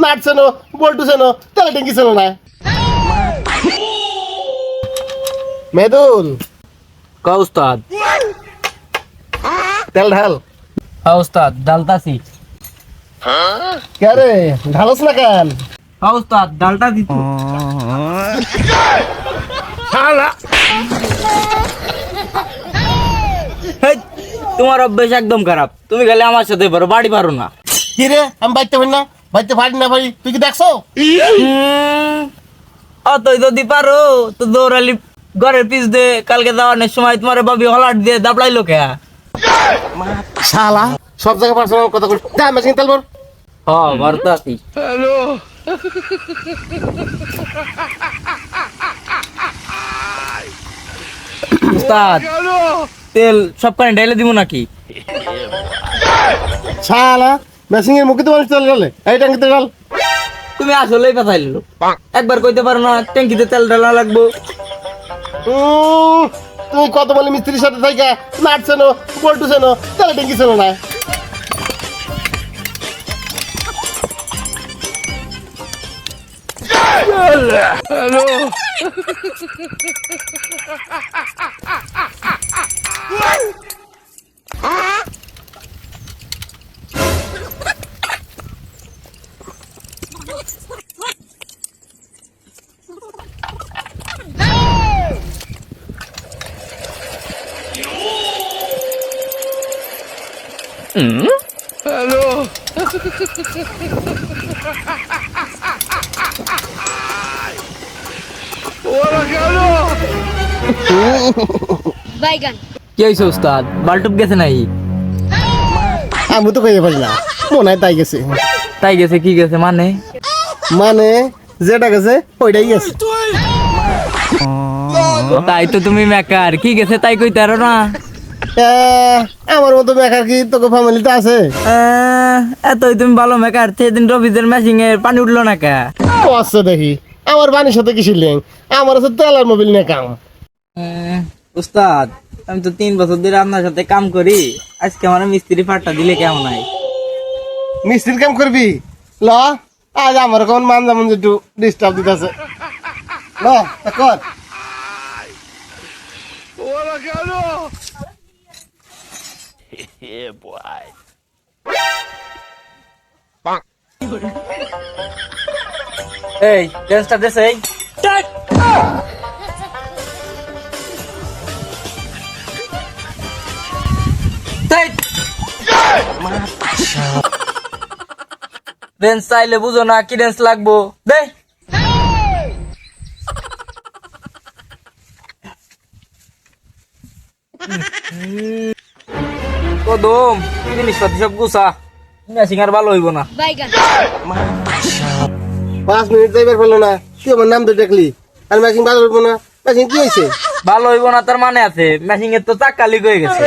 Nut চেনো বল্টু চেনো তেল ট্যাঙ্কি চেনো না মেদুল ক উস্তাদ? তেল ঢাল হ্যাঁ উস্তাদ, ডালতাছি। কে রে ঢালস না কেন হ্যাঁ উস্তাদ, ডালটা দিত। শালা হেই, তোমার অভ্যেস একদম খারাপ। তুমি গেলে আমার সাথে পারো, বাড়ি পারো না। কি রে আমি বাইতে পারি না বাইতে পারি না ভাই তুই কি দেখছো অতই যদি পারো তো দৌড়ালি ঘরের পিছ দে। কালকে যাওয়ার সময় তোমার বাবি হলাট দিয়ে দাবলাইলো কে? শালা সব জায়গায় পার্সোনাল কথা কই যা মেশিন তেল ভর হ্যাঁ, ভরতো আছি। উস্তাদ, তেল সবখানে ঢেলে দিব নাকি? শালা মেশিনের মুখে তো মানুষ তেল ঢালে এই ট্যাঙ্কিতে ঢাল তুমি আসলেই কথাই লো। একবার কইতে পারো না ট্যাঙ্কিতে তেল ঢালা লাগবো? তুমি কত বলে মিস্ত্রির সাথে থাইকা নাট চেনো বল্টু চেনো তেল ট্যাঙ্কি চেনো না বাইগান কি হয়েছে উস্তাদ? বালটুপ গেছে নাই? আমি তো কইতে পারি না মনে হয় তাই গেছে তাই গেছে? কি গেছে মানে? মানে যেটা গেছে ওইটাই গেছে তাই তো তুমি মেকার, কি গেছে তাই কইতে পারো না? আমার মতো বেকার কি তোকে ফ্যামিলিতে আছে এতই তুমি ভালো মেকার, সেদিন রবিদের মেশিং এ পানি উঠলো না কে? কষ্ট দেখি আমার বাণীর সাথে কি শিখলেন আমার আছে তেলার মোবিল নিয়ে কাম উস্তাদ, আমি তো 3 বছর ধরে আপনার সাথে কাম করি, আজকে আমার মিস্ত্রি ফাটটা দিলে কেমন হয়? মিস্ত্রির কাম করবি ল আজ আমার কোন মান যেমন একটু ডিস্টার্ব দিতেছে ল তা কর এই ড্যান্সটা দেশ এই ড্যান্স চাইলে বুঝো না কি ড্যান্স লাগবো দে। কদম জিনিসপাতি সব গুছা, মেশিং আর ভালো হইব না। বাইগান 5 মিনিট যাইবার পেলো না তুই আমার নাম তো দেখলি আর মেশিন ভালো হইব না মেশিন কি হয়েছে ভালো হইব না তার মানে আছে, মেশিং এর তো চাক্কা লিক হয়ে গেছে।